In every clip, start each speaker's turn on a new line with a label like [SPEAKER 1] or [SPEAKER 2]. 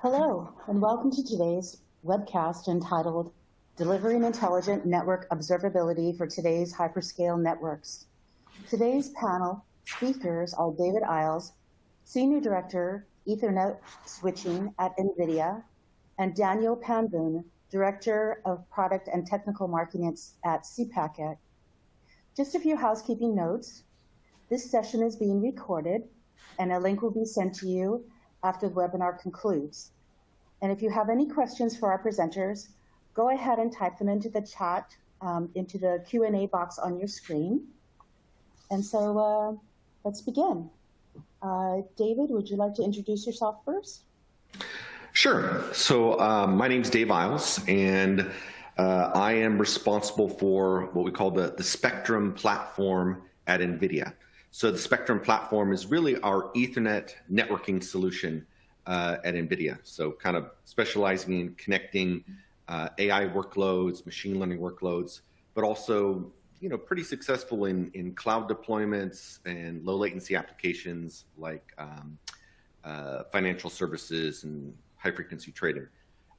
[SPEAKER 1] Hello, and welcome to today's webcast entitled Delivering Intelligent Network Observability for Today's Hyperscale Networks. Today's panel speakers are David Isles, Senior Director, Ethernet Switching at NVIDIA, and Daniel Panboon, Director of Product and Technical Marketing at cPacket. Just a few housekeeping notes. This session is being recorded, and a link will be sent to you after the webinar concludes. And if you have any questions for our presenters, go ahead and type them into the chat, into the Q&A box on your screen. And so let's begin. David, would you like to introduce yourself first?
[SPEAKER 2] Sure. So my name's Dave Isles, and I am responsible for what we call the Spectrum platform at NVIDIA. So the Spectrum platform is really our Ethernet networking solution at NVIDIA. So kind of specializing in connecting AI workloads, machine learning workloads, but also pretty successful in cloud deployments and low latency applications like financial services and high frequency trading.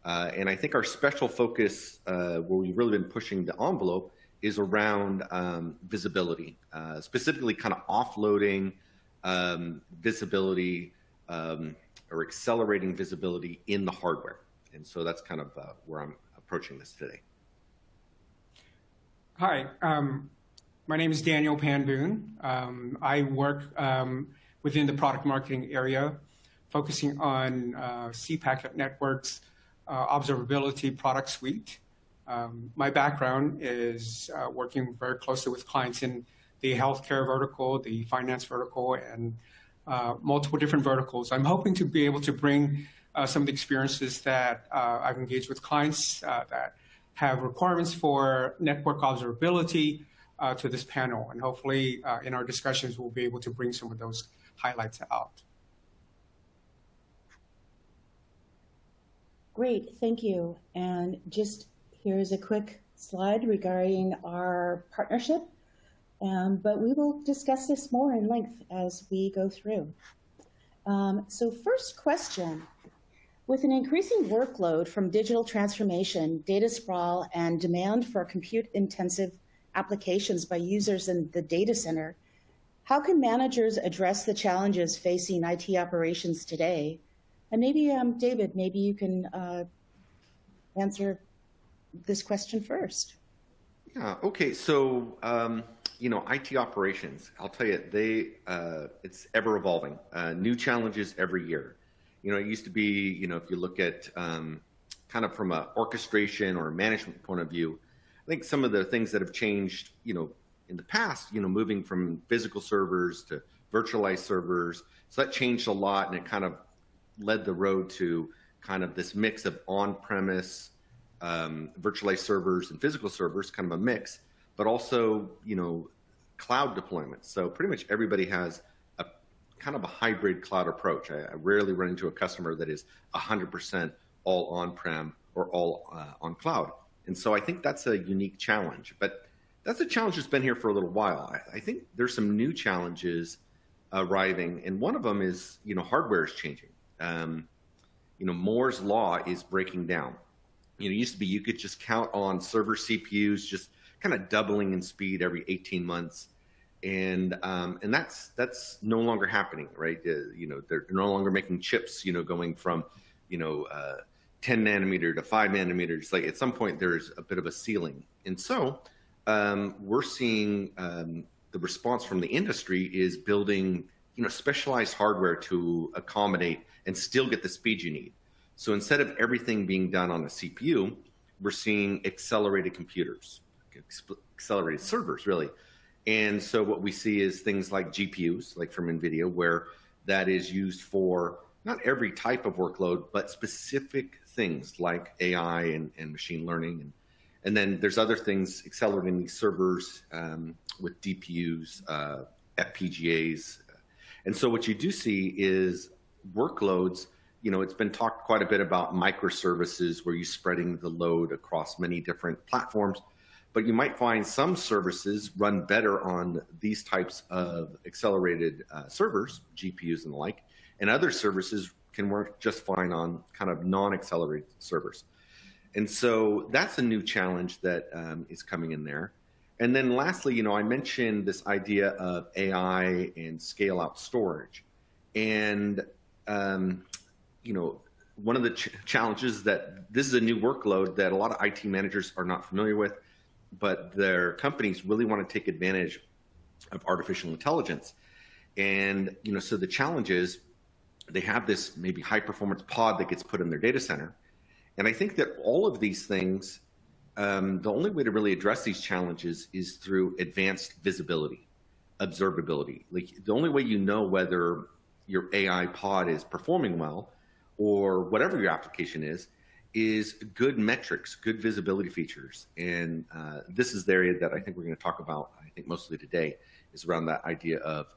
[SPEAKER 2] And I think our special focus, where we've really been pushing the envelope, is around visibility, specifically kind of offloading visibility or accelerating visibility in the hardware. And so that's kind of where I'm approaching this today.
[SPEAKER 3] Hi, my name is Daniel Panboon. I work within the product marketing area, focusing on cPacket networks, observability product suite. My background is working very closely with clients in the healthcare vertical, the finance vertical, and multiple different verticals. I'm hoping to be able to bring some of the experiences that I've engaged with clients that have requirements for network observability to this panel. And hopefully in our discussions, we'll be able to bring some of those highlights out.
[SPEAKER 1] Great, thank you. And just here's a quick slide regarding our partnership, but we will discuss this more in length as we go through. So first question, with an increasing workload from digital transformation, data sprawl, and demand for compute-intensive applications by users in the data center, how can managers address the challenges facing IT operations today? And maybe, David, maybe you can answer this question first.
[SPEAKER 2] Yeah, okay. So, IT operations, I'll tell you, it's ever evolving. New challenges every year. It used to be, if you look at kind of from an orchestration or a management point of view, I think some of the things that have changed, in the past, moving from physical servers to virtualized servers. So that changed a lot, and it kind of led the road to kind of this mix of on-premise virtualized servers and physical servers, kind of a mix, but also, cloud deployments. So pretty much everybody has a kind of a hybrid cloud approach. I rarely run into a customer that is 100% all on-prem or all on cloud. And so I think that's a unique challenge, but that's a challenge that's been here for a little while. I think there's some new challenges arriving, and one of them is, hardware is changing. Moore's law is breaking down. It used to be you could just count on server CPUs just kind of doubling in speed every 18 months, and that's no longer happening, right? They're no longer making chips, going from 10 nanometer to 5 nanometers. Like at some point there's a bit of a ceiling, and so we're seeing the response from the industry is building specialized hardware to accommodate and still get the speed you need. So instead of everything being done on a CPU, we're seeing accelerated computers, accelerated servers, really. And so what we see is things like GPUs, like from NVIDIA, where that is used for not every type of workload, but specific things like AI and machine learning. And then there's other things accelerating these servers with DPUs, FPGAs. And so what you do see is workloads. It's been talked quite a bit about microservices where you're spreading the load across many different platforms, but you might find some services run better on these types of accelerated servers, GPUs and the like, and other services can work just fine on kind of non-accelerated servers. And so that's a new challenge that is coming in there. And then lastly, I mentioned this idea of AI and scale out storage. And, one of the challenges that this is a new workload that a lot of IT managers are not familiar with, but their companies really want to take advantage of artificial intelligence. And, so the challenge is they have this maybe high performance pod that gets put in their data center. And I think that all of these things, the only way to really address these challenges is through advanced visibility, observability. Like the only way you know whether your AI pod is performing well or whatever your application is good metrics, good visibility features. And this is the area that I think we're going to talk about, I think mostly today, is around that idea of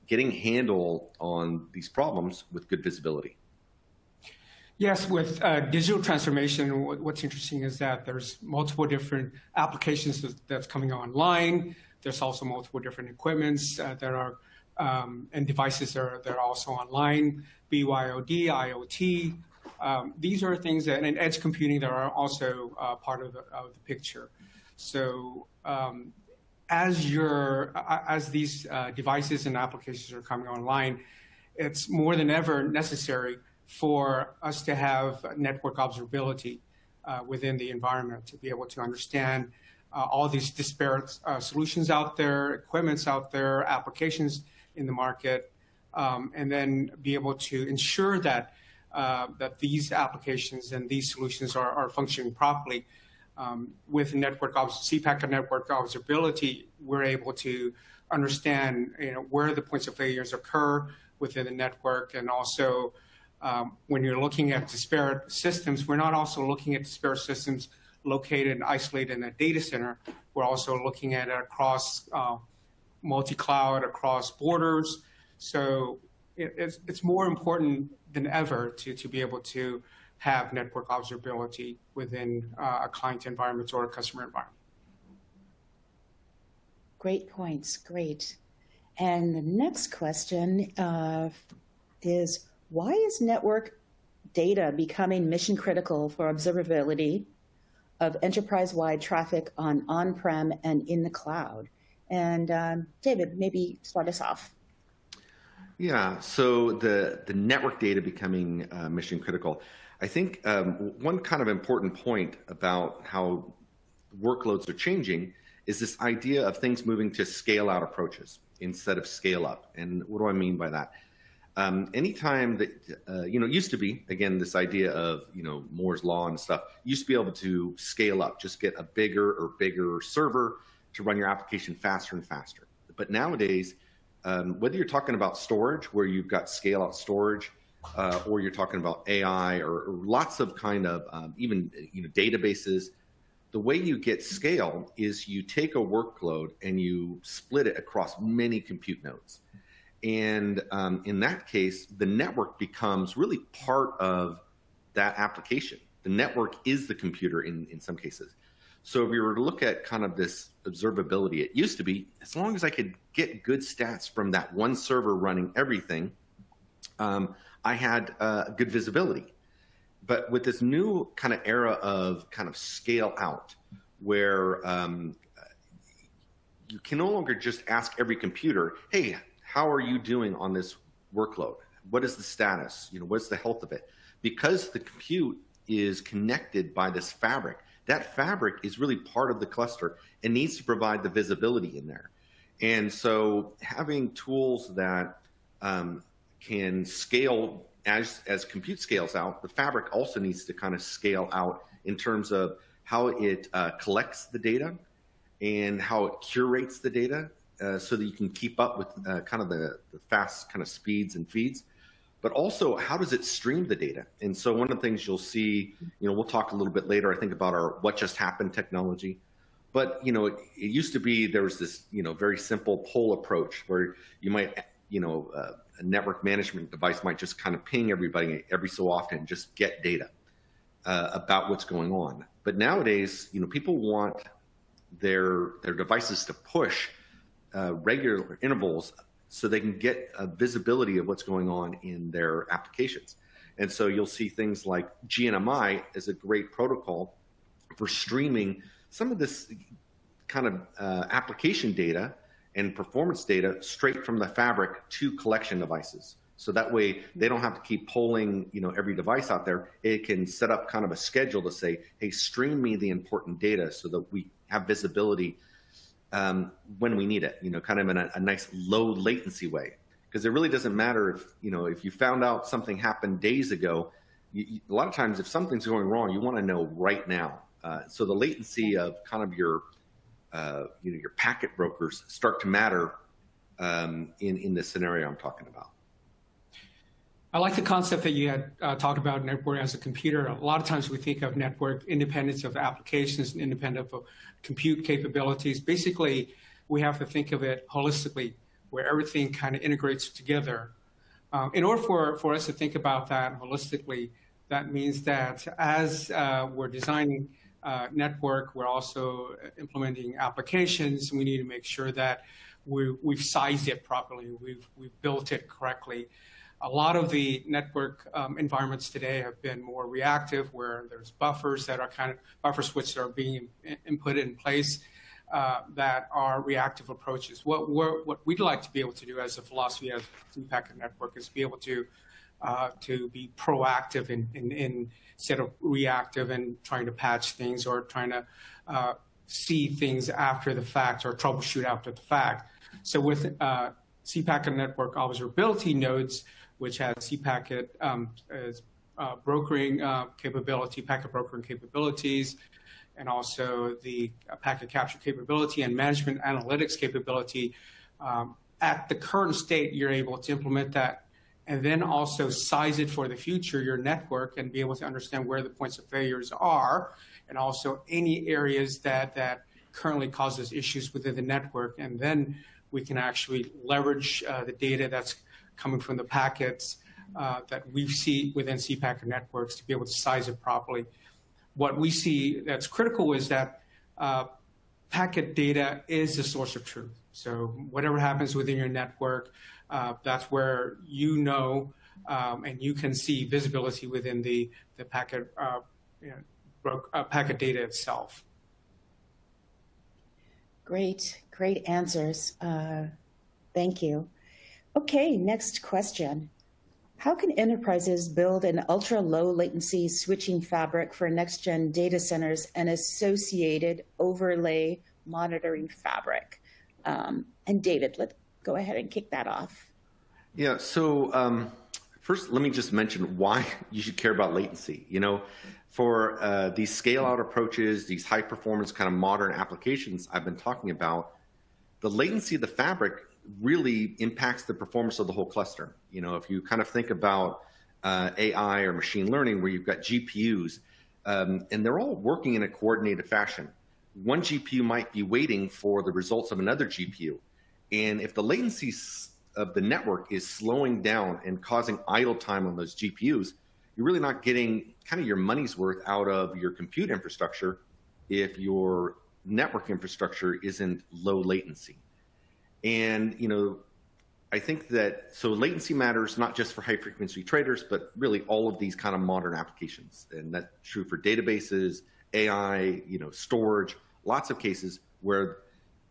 [SPEAKER 2] getting a handle on these problems with good visibility.
[SPEAKER 3] Yes, with digital transformation, what's interesting is that there's multiple different applications that's coming online. There's also multiple different equipments that are and devices that are also online, BYOD, IoT. These are things that, and edge computing that are also part of the picture. So as these devices and applications are coming online, it's more than ever necessary for us to have network observability within the environment to be able to understand all these disparate solutions out there, equipments out there, applications in the market, and then be able to ensure that these applications and these solutions are functioning properly. With cPacket network observability, we're able to understand where the points of failures occur within the network, and also when you're looking at disparate systems, we're not also looking at disparate systems located and isolated in a data center. We're also looking at it across multi-cloud, across borders. So it's more important than ever to be able to have network observability within a client environment or a customer environment.
[SPEAKER 1] Great points, great. And the next question is, why is network data becoming mission critical for observability of enterprise-wide traffic on-prem and in the cloud? And David, maybe start us off.
[SPEAKER 2] Yeah, so the network data becoming mission critical. I think one kind of important point about how workloads are changing is this idea of things moving to scale out approaches instead of scale up. And what do I mean by that? Anytime that, it used to be, again, this idea of, Moore's Law and stuff, you used to be able to scale up, just get a bigger server to run your application faster and faster. But nowadays, whether you're talking about storage, where you've got scale out storage, or you're talking about AI or lots of kind of even databases, the way you get scale is you take a workload and you split it across many compute nodes. And in that case, the network becomes really part of that application. The network is the computer in some cases. So if you were to look at kind of this observability, it used to be, as long as I could get good stats from that one server running everything, I had good visibility. But with this new kind of era of kind of scale out, where you can no longer just ask every computer, hey, how are you doing on this workload? What is the status? What's the health of it? Because the compute is connected by this fabric. That fabric is really part of the cluster and needs to provide the visibility in there. And so having tools that can scale as compute scales out, the fabric also needs to kind of scale out in terms of how it collects the data and how it curates the data so that you can keep up with kind of the fast kind of speeds and feeds. But also, how does it stream the data? And so one of the things you'll see, we'll talk a little bit later, I think, about our what just happened technology. But, it used to be there was this, very simple pull approach where you might, a network management device might just kind of ping everybody every so often, just get data about what's going on. But nowadays, people want their devices to push regular intervals so they can get a visibility of what's going on in their applications. And so you'll see things like GNMI is a great protocol for streaming some of this kind of application data and performance data straight from the fabric to collection devices. So that way they don't have to keep polling, every device out there. It can set up kind of a schedule to say, hey, stream me the important data so that we have visibility when we need it, kind of in a nice low latency way. Because it really doesn't matter if you found out something happened days ago. A lot of times if something's going wrong, you want to know right now. So the latency of kind of your packet brokers start to matter in this scenario I'm talking about.
[SPEAKER 3] I like the concept that you had talked about network as a computer. A lot of times we think of network independence of applications and independent of compute capabilities. Basically, we have to think of it holistically, where everything kind of integrates together. In order for us to think about that holistically, that means that as we're designing network, we're also implementing applications. We need to make sure that we've sized it properly, we've built it correctly. A lot of the network environments today have been more reactive, where there's buffers that are buffer switches that are being input in place that are reactive approaches. What we'd like to be able to do as a philosophy of cPacket network is be able to be proactive in instead of reactive and trying to patch things or trying to see things after the fact or troubleshoot after the fact. So with cPacket network observability nodes, which has cPacket as brokering capability, packet brokering capabilities, and also the packet capture capability and management analytics capability. At the current state, you're able to implement that and then also size it for the future, your network, and be able to understand where the points of failures are, and also any areas that currently causes issues within the network. And then we can actually leverage the data that's coming from the packets that we see within cPacket networks to be able to size it properly. What we see that's critical is that packet data is the source of truth. So whatever happens within your network, that's where and you can see visibility within the packet packet data itself.
[SPEAKER 1] Great answers. Thank you. Okay, next question. How can enterprises build an ultra-low latency switching fabric for next-gen data centers and associated overlay monitoring fabric? And David, let's go ahead and kick that off.
[SPEAKER 2] Yeah, so first, let me just mention why you should care about latency. For these scale-out approaches, these high-performance kind of modern applications I've been talking about, the latency of the fabric really impacts the performance of the whole cluster. If you kind of think about AI or machine learning, where you've got GPUs, and they're all working in a coordinated fashion. One GPU might be waiting for the results of another GPU. And if the latency of the network is slowing down and causing idle time on those GPUs, you're really not getting kind of your money's worth out of your compute infrastructure if your network infrastructure isn't low latency. And, I think that, so latency matters not just for high frequency traders, but really all of these kind of modern applications. And that's true for databases, AI, storage, lots of cases where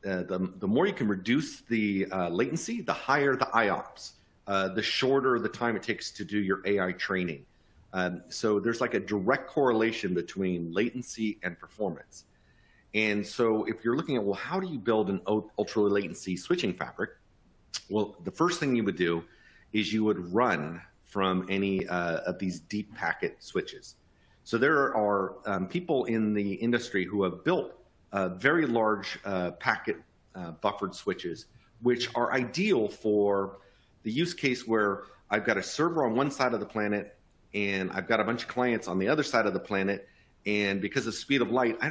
[SPEAKER 2] the more you can reduce the latency, the higher the IOPS, the shorter the time it takes to do your AI training. So there's like a direct correlation between latency and performance. And so if you're looking at, well, how do you build an ultra latency switching fabric? Well, the first thing you would do is you would run from any of these deep packet switches. So there are people in the industry who have built very large packet buffered switches, which are ideal for the use case where I've got a server on one side of the planet and I've got a bunch of clients on the other side of the planet. And because of speed of light, I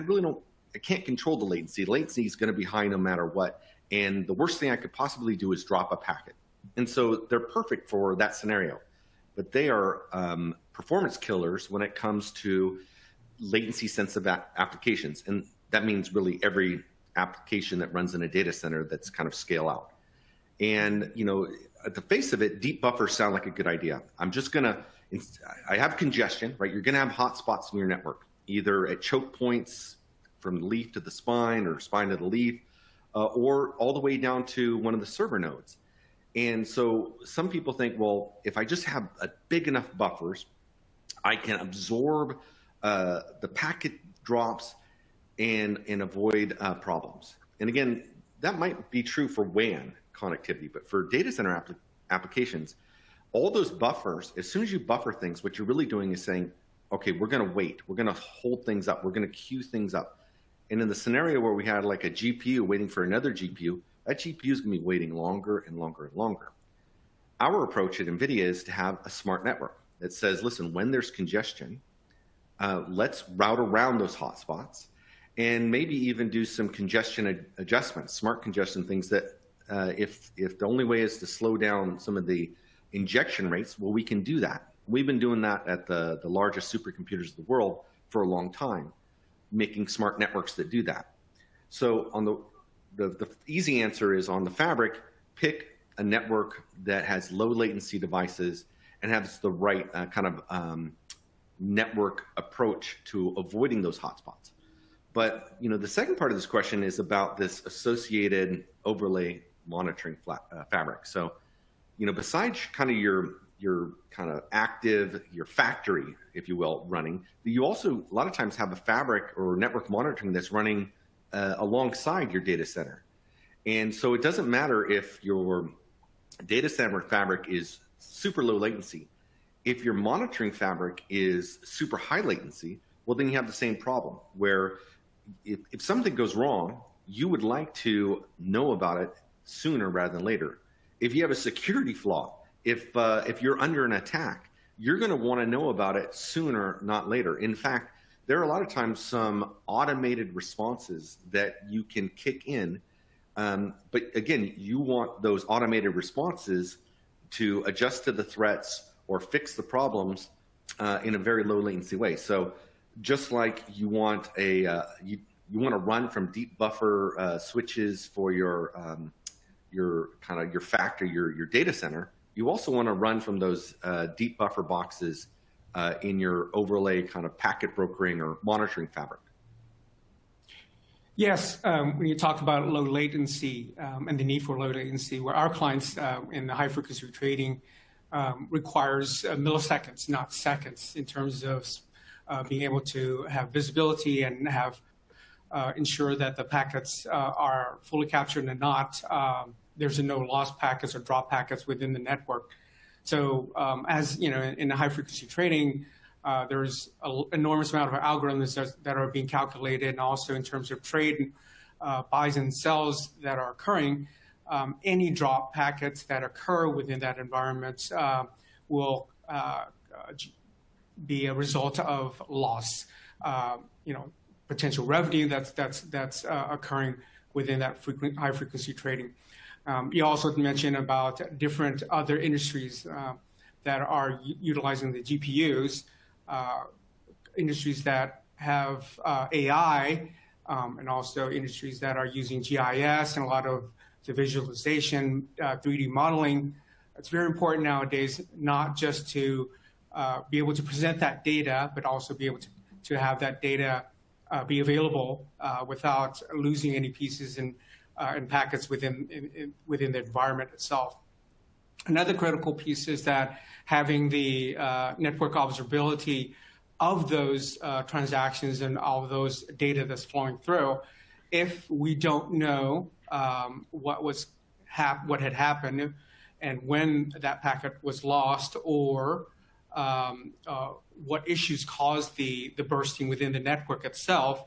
[SPEAKER 2] can't control the latency. The latency is going to be high no matter what. And the worst thing I could possibly do is drop a packet. And so they're perfect for that scenario. But they are performance killers when it comes to latency sensitive applications. And that means really every application that runs in a data center that's kind of scale out. And, at the face of it, deep buffers sound like a good idea. I'm just going to I have congestion, right? You're going to have hotspots in your network, either at choke points from the leaf to the spine or spine to the leaf, or all the way down to one of the server nodes. And so some people think, well, if I just have a big enough buffers, I can absorb the packet drops and avoid problems. And again, that might be true for WAN connectivity, but for data center applications, all those buffers, as soon as you buffer things, what you're really doing is saying, okay, we're going to wait. We're going to hold things up. We're going to queue things up. And in the scenario where we had like a GPU waiting for another GPU, that GPU is going to be waiting longer and longer and longer. Our approach at NVIDIA is to have a smart network that says, listen, when there's congestion, let's route around those hotspots and maybe even do some congestion adjustments, smart congestion things that if the only way is to slow down some of the injection rates, well, we can do that. We've been doing that at the largest supercomputers of the world for a long time, making smart networks that do that. So on the easy answer is on the fabric, pick a network that has low latency devices and has the right kind of network approach to avoiding those hotspots. But the second part of this question is about this associated overlay monitoring fabric. So besides kind of your kind of active, your factory, if you will, running, you also a lot of times have a fabric or network monitoring that's running alongside your data center. And so it doesn't matter if your data center fabric is super low latency. If your monitoring fabric is super high latency, well, then you have the same problem where if something goes wrong, you would like to know about it sooner rather than later. If you have a security flaw, if you're under an attack, you're going to want to know about it sooner, not later. In fact, there are a lot of times some automated responses that you can kick in. But again, you want those automated responses to adjust to the threats or fix the problems in a very low latency way. So just like you want you want to run from deep buffer switches for your factory, your data center, you also want to run from those deep buffer boxes in your overlay kind of packet brokering or monitoring fabric.
[SPEAKER 3] Yes, when you talk about low latency and the need for low latency, where our clients in the high frequency trading requires milliseconds, not seconds, in terms of being able to have visibility and have ensure that the packets are fully captured and not there's no lost packets or drop packets within the network. So as you know, in the high frequency trading, there's an enormous amount of algorithms that are being calculated, and also in terms of trade buys and sells that are occurring. Any drop packets that occur within that environment will be a result of loss, potential revenue that's occurring within that high frequency trading. You also mentioned about different other industries that are utilizing the GPUs, industries that have AI, and also industries that are using GIS and a lot of the visualization, 3D modeling. It's very important nowadays not just to be able to present that data, but also be able to have that data be available without losing any pieces and packets within the environment itself. Another critical piece is that having the network observability of those transactions and all of those data that's flowing through. If we don't know what had happened and when that packet was lost, or what issues caused the bursting within the network itself,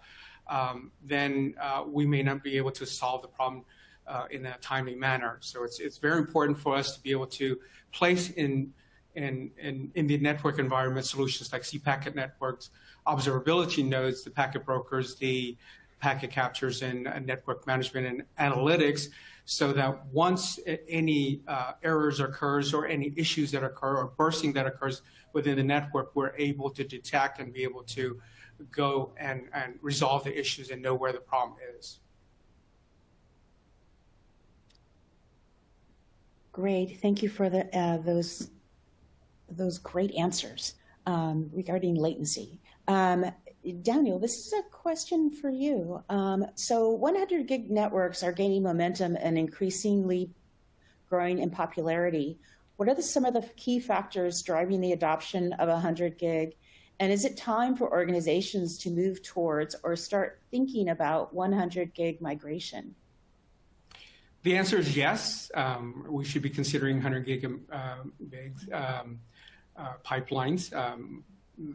[SPEAKER 3] then we may not be able to solve the problem in a timely manner. So it's very important for us to be able to place in the network environment solutions like cPacket networks, observability nodes, the packet brokers, the packet captures, and network management and analytics, so that once any errors occurs or any issues that occur or bursting that occurs within the network, we're able to detect and be able to go and resolve the issues and know where the problem is.
[SPEAKER 1] Great. Thank you for those those great answers regarding latency. Daniel, this is a question for you. So 100 gig networks are gaining momentum and increasingly growing in popularity. What are some of the key factors driving the adoption of 100 gig? And is it time for organizations to move towards or start thinking about 100 gig migration?
[SPEAKER 3] The answer is yes. We should be considering 100 gig pipelines.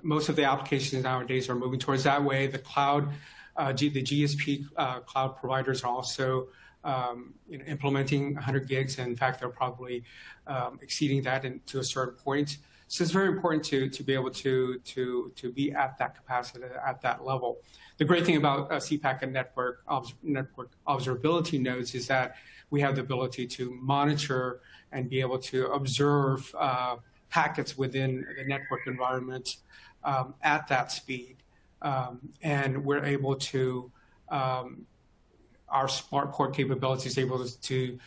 [SPEAKER 3] Most of the applications nowadays are moving towards that way. The cloud, the GSP cloud providers are also implementing 100 gigs. And in fact, they're probably exceeding that to a certain point. So it's very important to be able to be at that capacity, at that level. The great thing about cPacket network observability nodes is that we have the ability to monitor and be able to observe packets within the network environment at that speed. And we're able to, our smart port capability is able to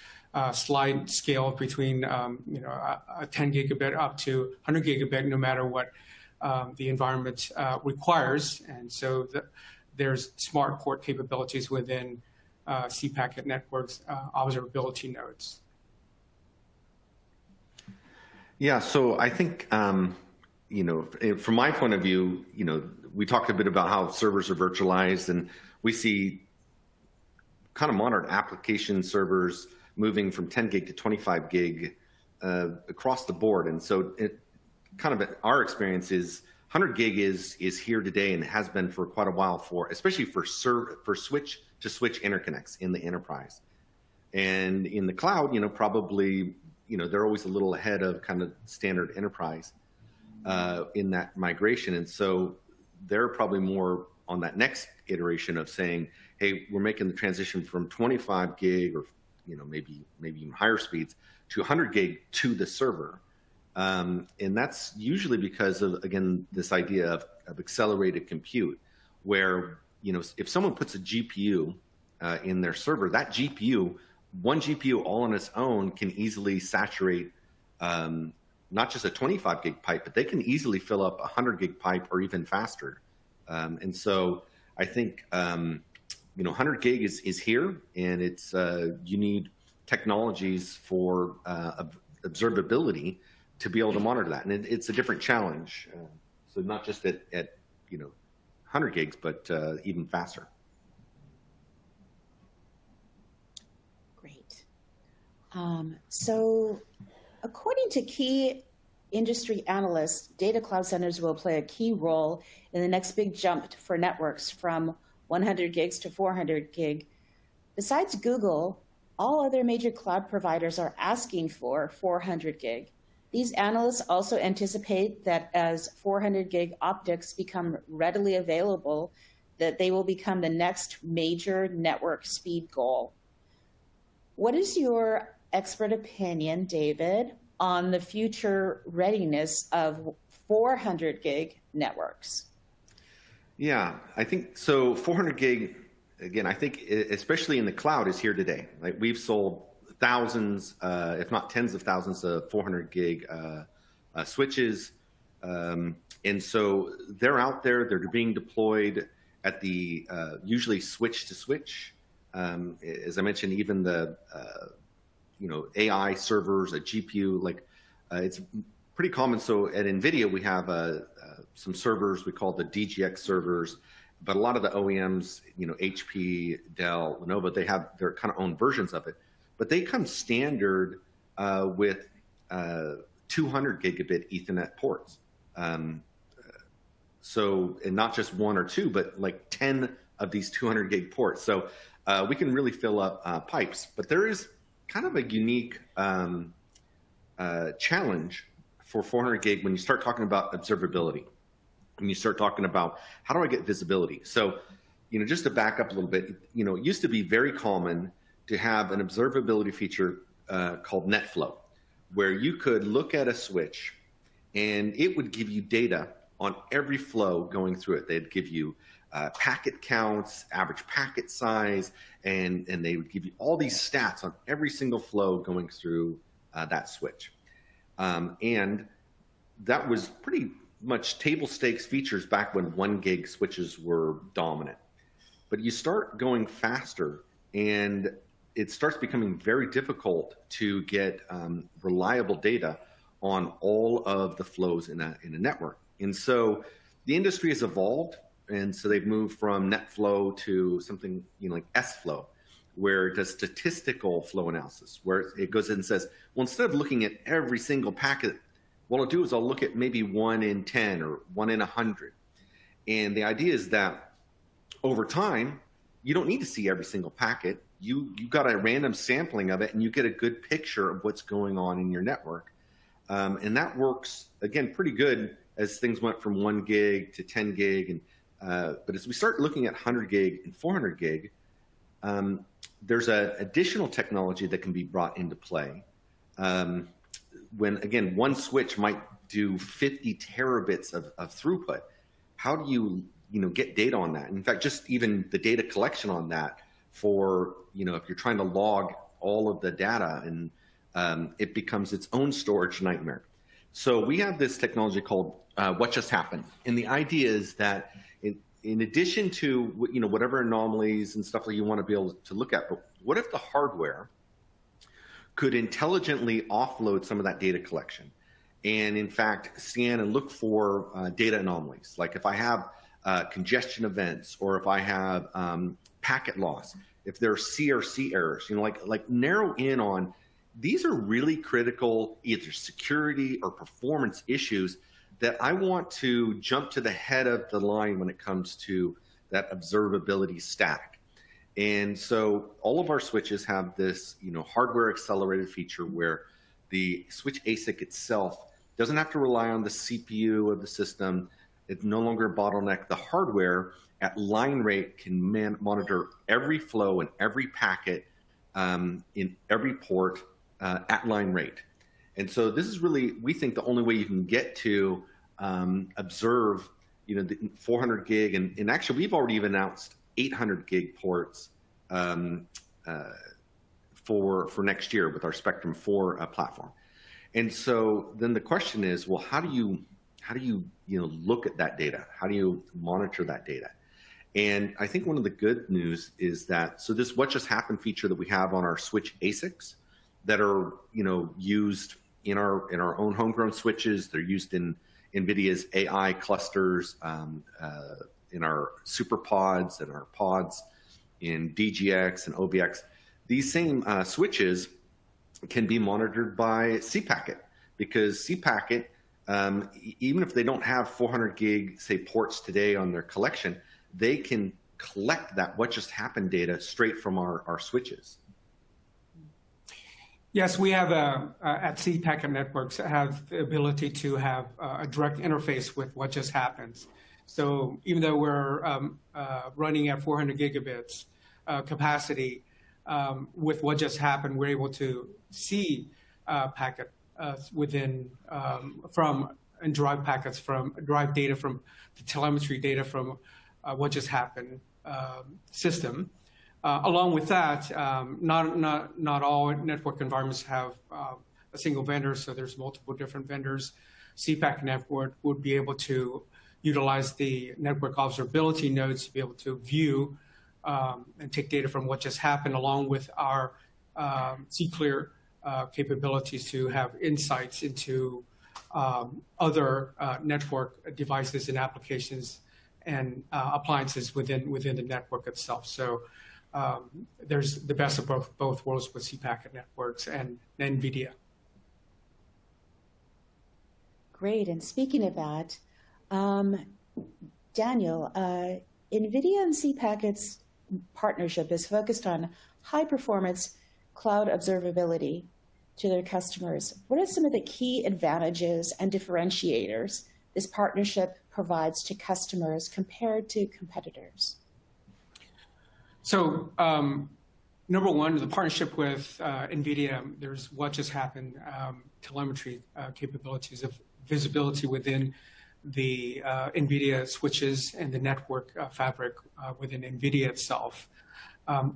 [SPEAKER 3] slide scale between a 10 gigabit up to 100 gigabit, no matter what the environment requires. And so there's smart port capabilities within cPacket networks observability nodes.
[SPEAKER 2] Yeah, so I think, from my point of view, we talked a bit about how servers are virtualized, and we see kind of modern application servers moving from 10 gig to 25 gig across the board. And so our experience is 100 gig is here today and has been for quite a while, especially for switch to switch interconnects in the enterprise. And in the cloud, probably, they're always a little ahead of kind of standard enterprise in that migration. And so they're probably more on that next iteration of saying, hey, we're making the transition from 25 gig or maybe even higher speeds to 100 gig to the server. And that's usually because of, again, this idea of accelerated compute, where, if someone puts a GPU in their server, that GPU, one GPU all on its own can easily saturate not just a 25 gig pipe, but they can easily fill up a 100 gig pipe or even faster. And so I think, 100 gig is here, and it's you need technologies for observability to be able to monitor that. And it's a different challenge. So not just at 100 gigs, but even faster.
[SPEAKER 1] Great. So according to key industry analysts, data cloud centers will play a key role in the next big jump for networks from 100 gigs to 400 gig. Besides Google, all other major cloud providers are asking for 400 gig. These analysts also anticipate that as 400 gig optics become readily available, that they will become the next major network speed goal. What is your expert opinion, David, on the future readiness of 400 gig networks?
[SPEAKER 2] Yeah, I think so. 400 gig, again, I think especially in the cloud is here today. Like, we've sold thousands, if not tens of thousands of 400 gig switches. And so they're out there, they're being deployed at the usually switch to switch. As I mentioned, even the AI servers, a GPU, it's pretty common. So at NVIDIA, we have some servers we call the DGX servers, but a lot of the OEMs, HP, Dell, Lenovo, they have their kind of own versions of it, but they come standard with 200 gigabit Ethernet ports. So, and not just one or two, but like 10 of these 200 gig ports. So we can really fill up pipes, but there is kind of a unique challenge for 400 gig when you start talking about observability, when you start talking about how do I get visibility. So, just to back up a little bit, it used to be very common to have an observability feature called NetFlow, where you could look at a switch and it would give you data on every flow going through it. They'd give you packet counts, average packet size, and they would give you all these stats on every single flow going through that switch. And that was pretty much table stakes features back when 1 gig switches were dominant. But you start going faster, and it starts becoming very difficult to get reliable data on all of the flows in a network. And so the industry has evolved, and so they've moved from NetFlow to something like S-Flow, where it does statistical flow analysis, where it goes in and says, well, instead of looking at every single packet, what I'll do is I'll look at maybe 1 in 10 or 1 in 100. And the idea is that over time, you don't need to see every single packet. You got a random sampling of it, and you get a good picture of what's going on in your network. And that works, again, pretty good as things went from 1 gig to 10 gig. But as we start looking at 100 gig and 400 gig, there's an additional technology that can be brought into play. When, again, one switch might do 50 terabits of throughput, how do you get data on that? In fact, just even the data collection on that for, if you're trying to log all of the data, and it becomes its own storage nightmare. So we have this technology called What Just Happened. And the idea is that in addition to whatever anomalies and stuff that you want to be able to look at, but what if the hardware could intelligently offload some of that data collection and, in fact, scan and look for data anomalies? Like if I have congestion events, or if I have packet loss, if there are CRC errors, like narrow in on, these are really critical either security or performance issues that I want to jump to the head of the line when it comes to that observability stack. And so all of our switches have this, hardware accelerated feature where the switch ASIC itself doesn't have to rely on the CPU of the system. It's no longer a bottleneck. The hardware at line rate can monitor every flow and every packet in every port at line rate. And so this is really, we think, the only way you can get to observe, the 400 gig, and actually we've already even announced 800 gig ports for next year with our Spectrum 4 platform. And so then the question is, well, how do you look at that data? How do you monitor that data? And I think one of the good news is that, so this What Just Happened feature that we have on our switch ASICs that are used in our own homegrown switches, they're used in NVIDIA's AI clusters, in our super pods and our pods, in DGX and OBX. These same switches can be monitored by cPacket, because cPacket, even if they don't have 400 gig, say, ports today on their collection, they can collect that What Just Happened data straight from our switches.
[SPEAKER 3] Yes, we have at cPacket Networks have the ability to have a direct interface with what just happens. So even though we're running at 400 gigabits capacity, with what just happened, we're able to see packet within and derive data from the telemetry data from what just happened system. Along with that, not all network environments have a single vendor, so there's multiple different vendors. cPacket Network would be able to utilize the network observability nodes to be able to view and take data from what just happened, along with our cClear capabilities to have insights into other network devices and applications and appliances within the network itself. So there's the best of both worlds with cPacket Networks and NVIDIA.
[SPEAKER 1] Great. And speaking of that, Daniel, NVIDIA and cPacket's partnership is focused on high-performance cloud observability to their customers. What are some of the key advantages and differentiators this partnership provides to customers compared to competitors?
[SPEAKER 3] So, number one, the partnership with NVIDIA, there's What Just Happened telemetry capabilities of visibility within the NVIDIA switches and the network fabric within NVIDIA itself.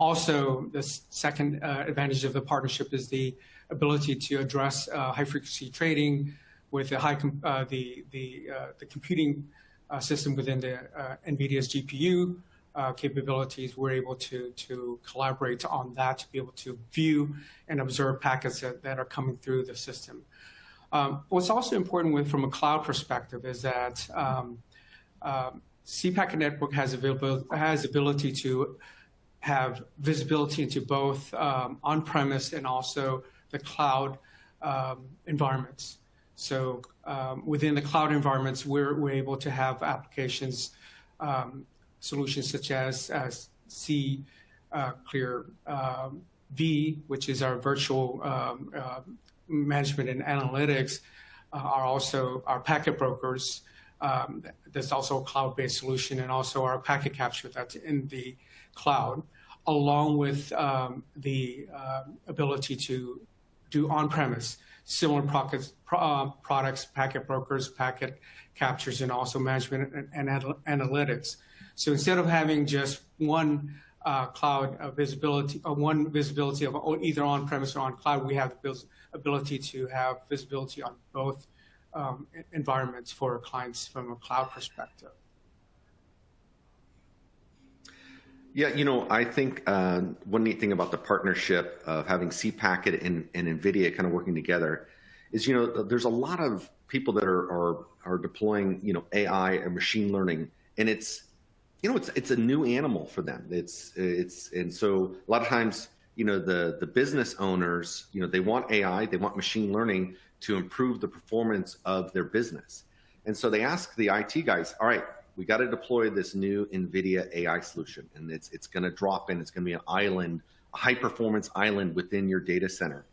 [SPEAKER 3] Also, the second advantage of the partnership is the ability to address high-frequency trading with the computing system within the NVIDIA's GPU capabilities, we're able to collaborate on that to be able to view and observe packets that are coming through the system. What's also important from a cloud perspective is that cPacket network has ability to have visibility into both on-premise and also the cloud environments. So within the cloud environments, we're able to have applications, solutions such as cClear V, which is our virtual management and analytics, are also our packet brokers. There's also a cloud-based solution, and also our packet capture that's in the cloud, along with the ability to do on-premise similar products, packet brokers, packet captures, and also management and analytics. So instead of having just one cloud visibility, or one visibility of either on-premise or on cloud, we have the ability to have visibility on both environments for clients from a cloud perspective.
[SPEAKER 2] Yeah, I think one neat thing about the partnership of having cPacket and NVIDIA kind of working together is, there's a lot of people that are deploying, AI and machine learning, and it's a new animal for them. And so a lot of times, the business owners, they want AI, they want machine learning to improve the performance of their business. And so they ask the IT guys, all right, we got to deploy this new NVIDIA AI solution, and it's going to drop in. It's going to be an island, a high-performance island within your data center.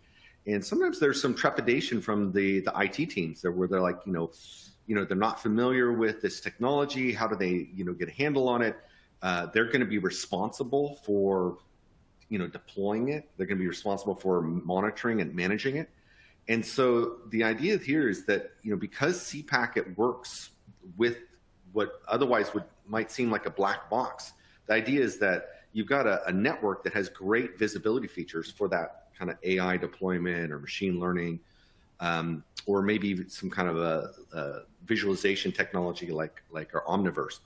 [SPEAKER 2] And sometimes there's some trepidation from the IT teams where they're like, they're not familiar with this technology. How do they, get a handle on it? They're going to be responsible for, deploying it. They're going to be responsible for monitoring and managing it. And so the idea here is that, because cPacket works with what otherwise might seem like a black box, the idea is that you've got a network that has great visibility features for that kind of AI deployment or machine learning, or maybe some kind of a visualization technology like our Omniverse.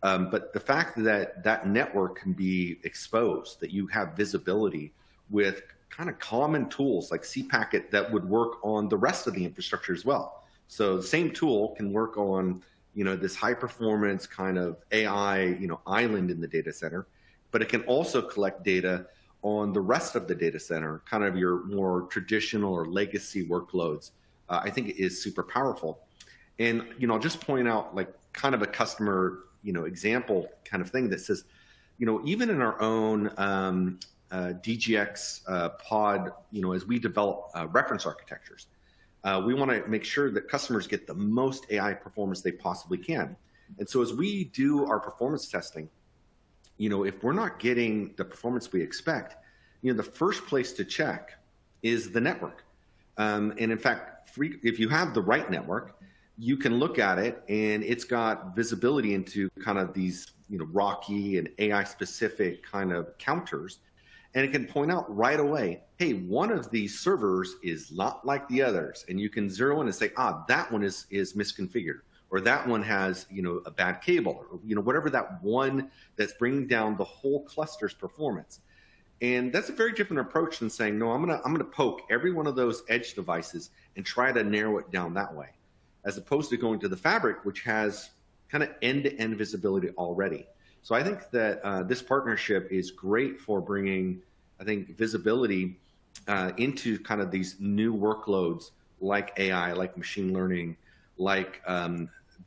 [SPEAKER 2] But the fact that that network can be exposed, that you have visibility with kind of common tools like cPacket that would work on the rest of the infrastructure as well. So the same tool can work on, this high performance kind of AI, island in the data center, but it can also collect data on the rest of the data center, kind of your more traditional or legacy workloads. I think it is super powerful. And, I'll just point out like kind of a customer, example kind of thing that says, even in our own DGX pod, as we develop reference architectures, we want to make sure that customers get the most AI performance they possibly can. And so as we do our performance testing, if we're not getting the performance we expect, the first place to check is the network. And in fact, if you have the right network, you can look at it and it's got visibility into kind of these, RoCE and AI specific kind of counters. And it can point out right away, hey, one of these servers is not like the others. And you can zero in and say, that one is misconfigured, or that one has, a bad cable, or, whatever that one that's bringing down the whole cluster's performance. And that's a very different approach than saying, no, I'm gonna poke every one of those edge devices and try to narrow it down that way, as opposed to going to the fabric, which has kind of end-to-end visibility already. So I think that this partnership is great for bringing, I think, visibility into kind of these new workloads like AI, like machine learning, like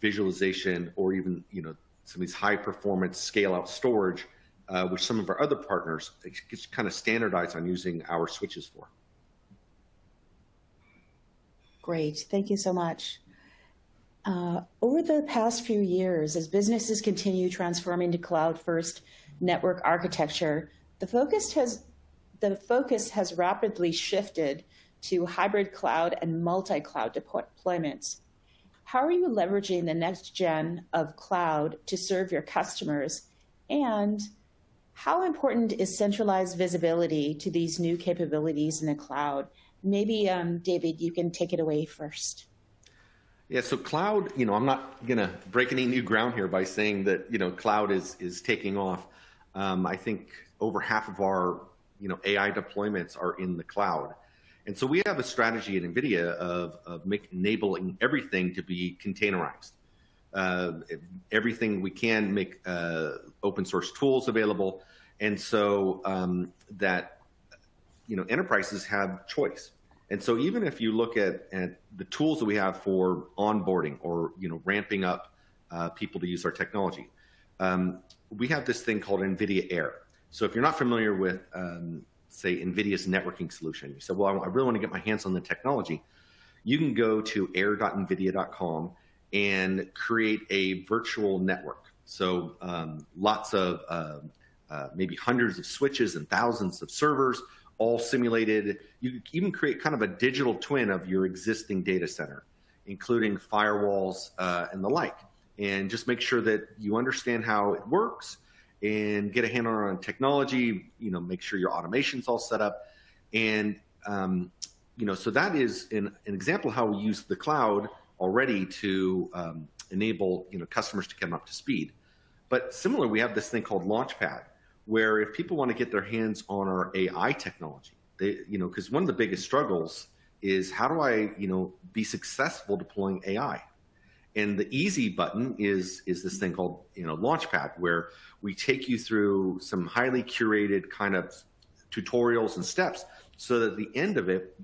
[SPEAKER 2] visualization, or even, some of these high-performance scale-out storage, which some of our other partners kind of standardize on using our switches for.
[SPEAKER 1] Great, thank you so much. Over the past few years, as businesses continue transforming to cloud-first network architecture, the focus has rapidly shifted to hybrid cloud and multi-cloud deployments. How are you leveraging the next gen of cloud to serve your customers? And how important is centralized visibility to these new capabilities in the cloud? Maybe, David, you can take it away first.
[SPEAKER 2] Yeah, so cloud, I'm not going to break any new ground here by saying that, cloud is taking off. I think over half of our, AI deployments are in the cloud. And so we have a strategy at NVIDIA of enabling everything to be containerized. Everything we can make open source tools available. And so that, enterprises have choice. And so even if you look at the tools that we have for onboarding or, ramping up people to use our technology, we have this thing called NVIDIA Air. So if you're not familiar with, say, NVIDIA's networking solution, you said, well, I really want to get my hands on the technology. You can go to air.nvidia.com and create a virtual network. So lots of maybe hundreds of switches and thousands of servers, all simulated. You can even create kind of a digital twin of your existing data center, including firewalls and the like. And just make sure that you understand how it works and get a handle on technology, make sure your automation's all set up. And, so that is an example of how we use the cloud already to enable, customers to come up to speed. But similarly, we have this thing called Launchpad, where if people want to get their hands on our AI technology, because one of the biggest struggles is how do I, be successful deploying AI? And the easy button is this thing called, Launchpad, where we take you through some highly curated kind of tutorials and steps so that at the end of it,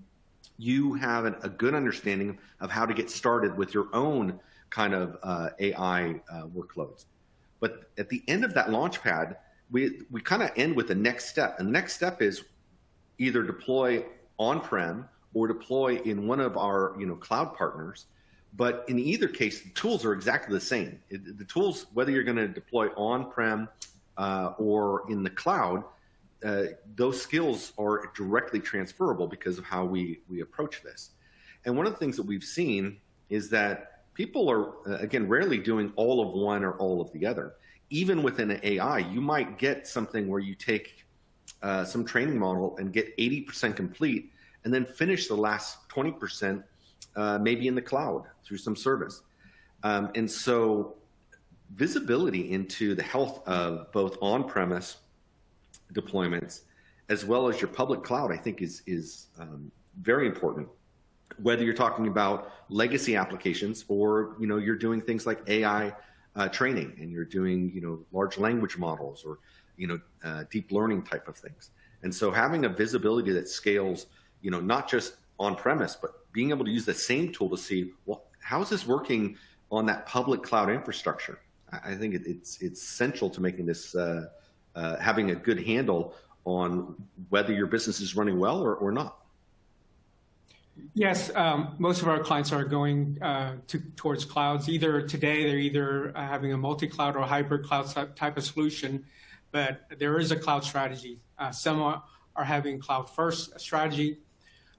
[SPEAKER 2] you have a good understanding of how to get started with your own kind of AI workloads. But at the end of that Launchpad, we kind of end with the next step. And the next step is either deploy on-prem or deploy in one of our cloud partners. But in either case, the tools are exactly the same. The tools, whether you're going to deploy on-prem or in the cloud, those skills are directly transferable because of how we approach this. And one of the things that we've seen is that people are, again, rarely doing all of one or all of the other. Even within an AI, you might get something where you take some training model and get 80% complete and then finish the last 20% maybe in the cloud through some service. And so visibility into the health of both on-premise deployments as well as your public cloud, I think is very important. Whether you're talking about legacy applications or you're doing things like AI training and you're doing large language models or deep learning type of things. And so having a visibility that scales not just on-premise, but being able to use the same tool to see, well, how is this working on that public cloud infrastructure? I think it's essential to making this having a good handle on whether your business is running well or not.
[SPEAKER 3] Yes, most of our clients are going towards clouds. Today, they're either having a multi-cloud or hybrid cloud type of solution, but there is a cloud strategy. Some are having cloud first strategy,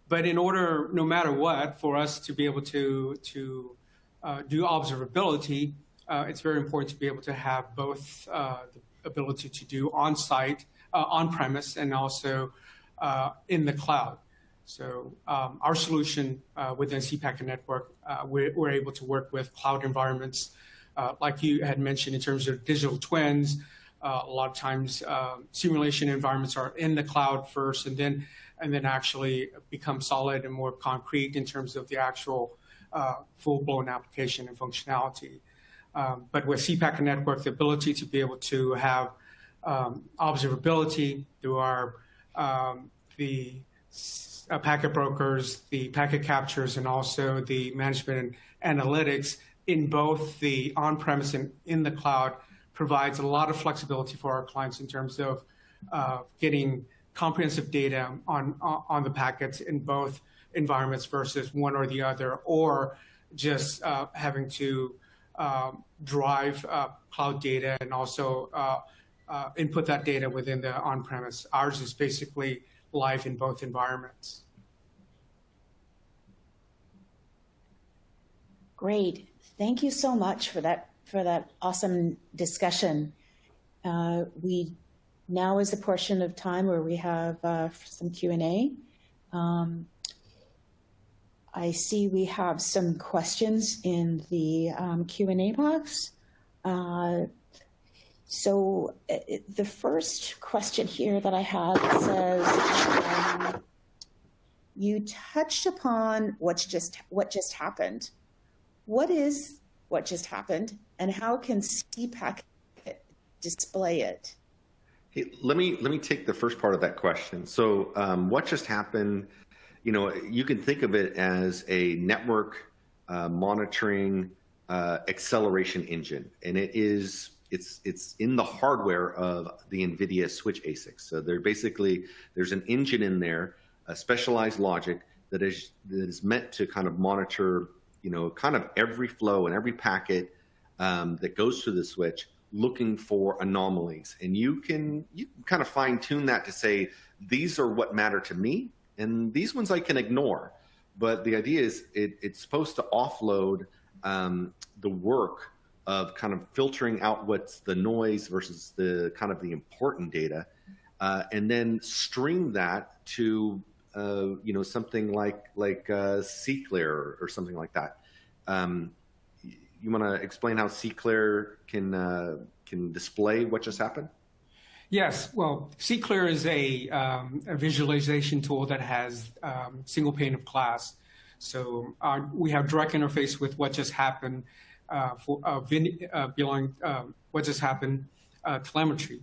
[SPEAKER 3] but in order, no matter what, for us to be able to do observability, it's very important to be able to have both the ability to do on-site, on-premise, and also in the cloud. So our solution within cPacket Network, we're able to work with cloud environments, like you had mentioned in terms of digital twins. A lot of times simulation environments are in the cloud first and then actually become solid and more concrete in terms of the actual full-blown application and functionality. But with cPacket Network, the ability to be able to have observability through our the packet brokers, the packet captures, and also the management and analytics in both the on-premise and in the cloud provides a lot of flexibility for our clients in terms of getting comprehensive data on the packets in both environments versus one or the other, or just having to drive cloud data and also input that data within the on-premise. Ours is basically live in both environments.
[SPEAKER 1] Great. Thank you so much for that awesome discussion. Now is the portion of time where we have some Q&A. I see we have some questions in the Q&A box. So the first question here that I have says, you touched upon what just happened. What is what just happened, and how can cPacket display it?
[SPEAKER 2] Hey, let me take the first part of that question. So what just happened, you can think of it as a network monitoring acceleration engine, and it's in the hardware of the NVIDIA switch ASICs. So there's an engine in there, a specialized logic that is meant to kind of monitor, kind of every flow and every packet that goes through the switch, looking for anomalies. And you can kind of fine tune that to say, these are what matter to me, and these ones I can ignore. But the idea is it's supposed to offload the work of kind of filtering out what's the noise versus the kind of the important data, and then string that to something like cClear or something like that. You want to explain how cClear can display what just happened?
[SPEAKER 3] Yes. Well, cClear is a visualization tool that has single pane of glass. So we have direct interface with what just happened beyond what just happened telemetry.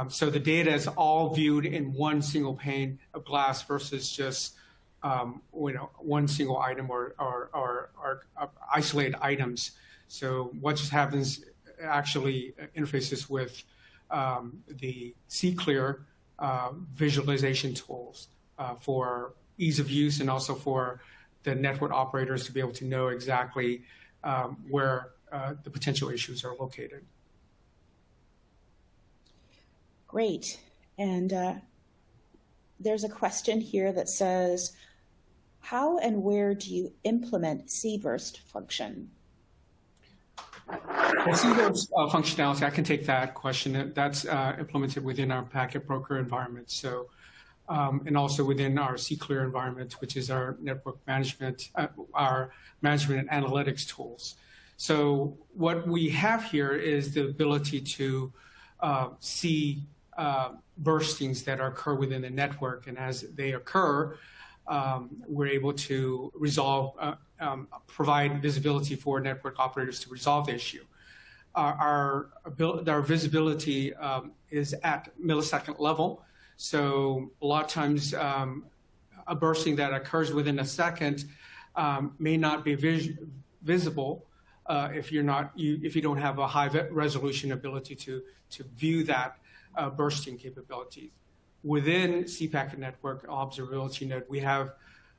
[SPEAKER 3] So the data is all viewed in one single pane of glass versus just one single item or isolated items. So what just happens actually interfaces with the cClear visualization tools for ease of use, and also for the network operators to be able to know exactly where the potential issues are located.
[SPEAKER 1] Great. And there's a question here that says, how and where do you implement cburst function?
[SPEAKER 3] Well, cburst functionality, I can take that question. That's implemented within our packet broker environment. So, and also within our cClear environment, which is our network management, our management and analytics tools. So what we have here is the ability to see burstings that occur within the network, and as they occur, we're able to resolve, provide visibility for network operators to resolve the issue. Our visibility is at millisecond level, so a lot of times a bursting that occurs within a second may not be visible if you don't have a high resolution ability to view that bursting capabilities. Within cPacket network observability node, we have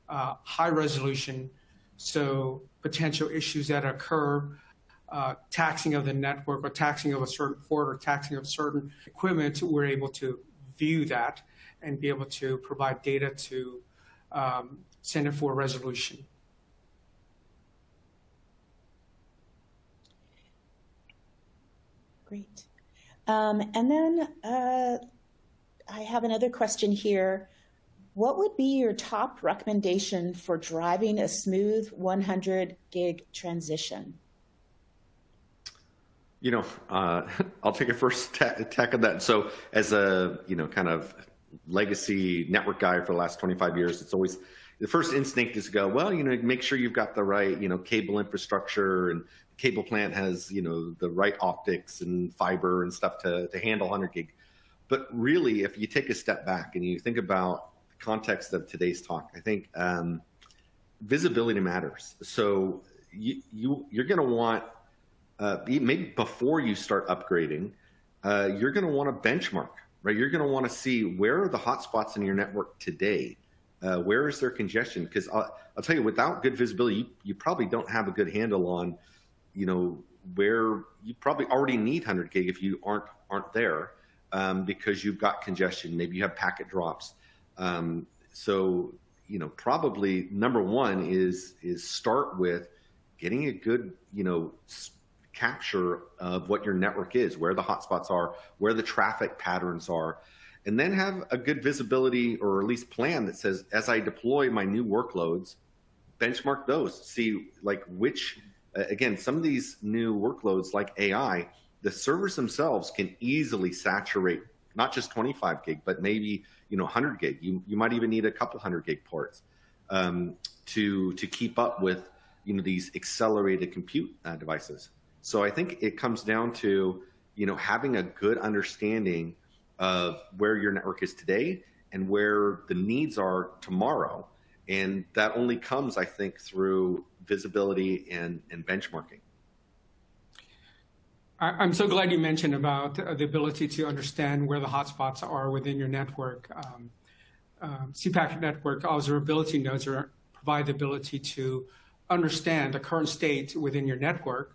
[SPEAKER 3] high resolution, so potential issues that occur, taxing of the network or taxing of a certain port or taxing of certain equipment, we're able to view that and be able to provide data to Center for resolution.
[SPEAKER 1] Great. And then I have another question here. What would be your top recommendation for driving a smooth 100 gig transition?
[SPEAKER 2] I'll take a first tack on that. So as a, kind of legacy network guy for the last 25 years, it's always the first instinct is to go, well, make sure you've got the right, cable infrastructure, and cable plant has, the right optics and fiber and stuff to handle 100 gig. But really, if you take a step back and you think about the context of today's talk, I think visibility matters. So you're going to want, maybe before you start upgrading, you're going to want to benchmark, right? You're going to want to see, where are the hotspots in your network today? Where is there congestion? Because I'll tell you, without good visibility, you probably don't have a good handle on, where you probably already need 100 gig if you aren't there, because you've got congestion. Maybe you have packet drops. So, probably number one is start with getting a good, capture of what your network is, where the hotspots are, where the traffic patterns are, and then have a good visibility, or at least plan that says, as I deploy my new workloads, benchmark those, see like which, again, some of these new workloads like AI, the servers themselves can easily saturate not just 25 gig, but maybe 100 gig. You might even need a couple 100 gig ports to keep up with these accelerated compute devices. So I think it comes down to having a good understanding of where your network is today and where the needs are tomorrow. And that only comes, I think, through visibility and benchmarking.
[SPEAKER 3] I'm so glad you mentioned about the ability to understand where the hotspots are within your network. cPacket network observability nodes provide the ability to understand the current state within your network.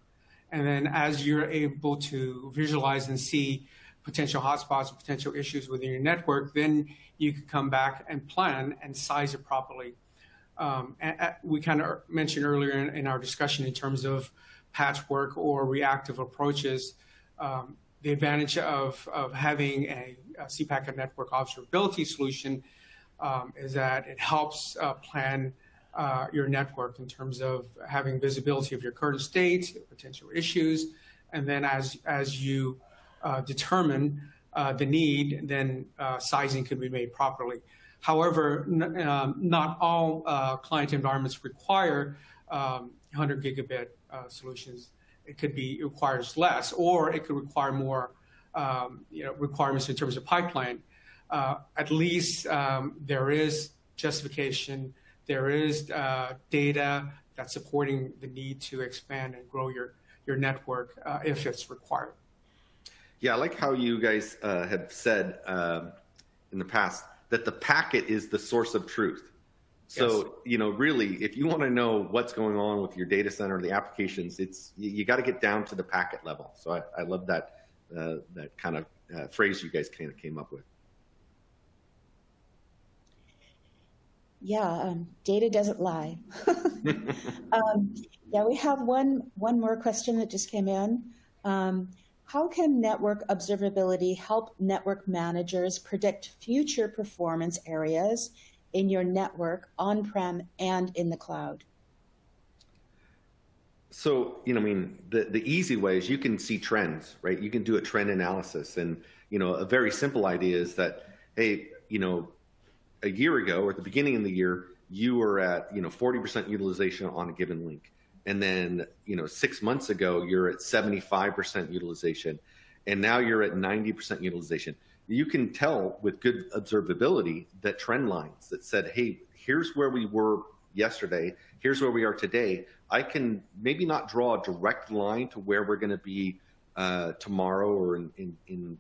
[SPEAKER 3] And then as you're able to visualize and see potential hotspots or potential issues within your network, then you can come back and plan and size it properly. We kind of mentioned earlier in our discussion in terms of patchwork or reactive approaches. The advantage of having a cPacket network observability solution is that it helps plan your network in terms of having visibility of your current state, potential issues, and then as you determine the need, then sizing can be made properly. However, not all client environments require 100 gigabit solutions. It requires less, or it could require more requirements in terms of pipeline. At least there is justification. There is data that's supporting the need to expand and grow your network if it's required.
[SPEAKER 2] Yeah, I like how you guys have said in the past that the packet is the source of truth. So, yes. Really, if you want to know what's going on with your data center, the applications, you got to get down to the packet level. So I love that kind of phrase you guys kind of came up with.
[SPEAKER 1] Yeah, data doesn't lie. Yeah, we have one more question that just came in. How can network observability help network managers predict future performance areas in your network on-prem and in the cloud? So,
[SPEAKER 2] the easy way is you can see trends, right? You can do a trend analysis. And, a very simple idea is that, hey, a year ago or at the beginning of the year, you were at, 40% utilization on a given link. And then, 6 months ago, you're at 75% utilization. And now you're at 90% utilization. You can tell with good observability that trend lines that said, hey, here's where we were yesterday, here's where we are today. I can maybe not draw a direct line to where we're going to be tomorrow or in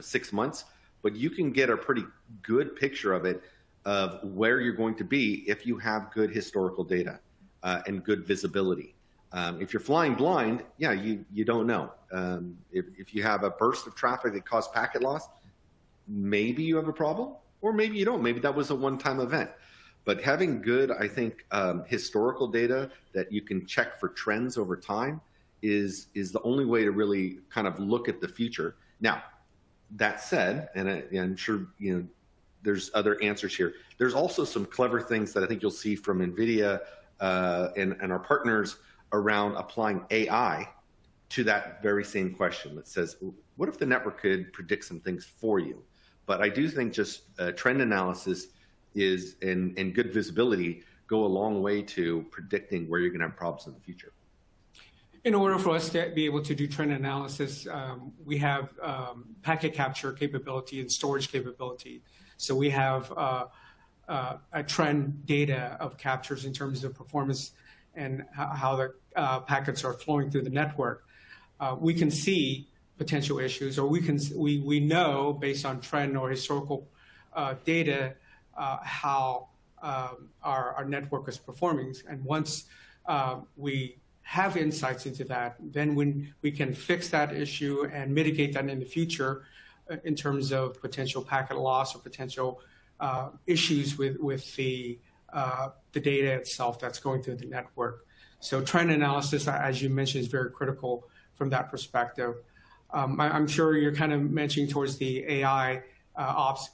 [SPEAKER 2] 6 months, but you can get a pretty good picture of it, of where you're going to be if you have good historical data and good visibility. If you're flying blind, yeah, you don't know. If you have a burst of traffic that caused packet loss, maybe you have a problem, or maybe you don't. Maybe that was a one-time event. But having good, I think, historical data that you can check for trends over time is the only way to really kind of look at the future. Now, that said, and I'm sure there's other answers here. There's also some clever things that I think you'll see from NVIDIA and our partners around applying AI to that very same question that says, what if the network could predict some things for you? But I do think just trend analysis and good visibility go a long way to predicting where you're going to have problems in the future.
[SPEAKER 3] In order for us to be able to do trend analysis, we have packet capture capability and storage capability. So we have a trend data of captures in terms of performance and how the packets are flowing through the network. We can see potential issues, or we know based on trend or historical data how our network is performing. And once we have insights into that, then when we can fix that issue and mitigate that in the future in terms of potential packet loss or potential issues with the data itself that's going through the network. So trend analysis, as you mentioned, is very critical from that perspective. I'm sure you're kind of mentioning towards the AI ops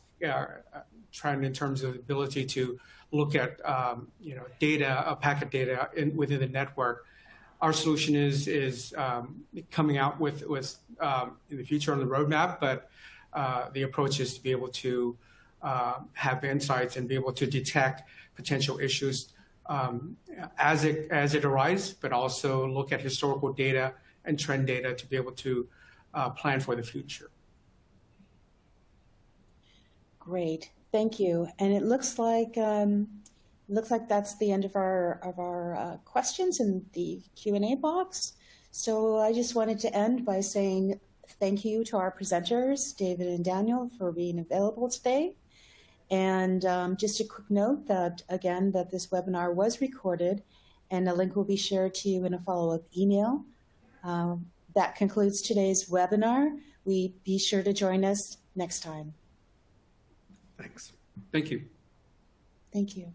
[SPEAKER 3] trend in terms of ability to look at data, packet data within the network. Our solution is coming out with in the future on the roadmap, but the approach is to be able to have insights and be able to detect potential issues as it arises, but also look at historical data and trend data to be able to plan for the future.
[SPEAKER 1] Great, thank you. And it looks like that's the end of our questions in the Q&A box. So I just wanted to end by saying thank you to our presenters, David and Daniel, for being available today. And just a quick note that, again, that this webinar was recorded and a link will be shared to you in a follow-up email. That concludes today's webinar. Be sure to join us next time.
[SPEAKER 2] Thanks.
[SPEAKER 3] Thank you.
[SPEAKER 1] Thank you.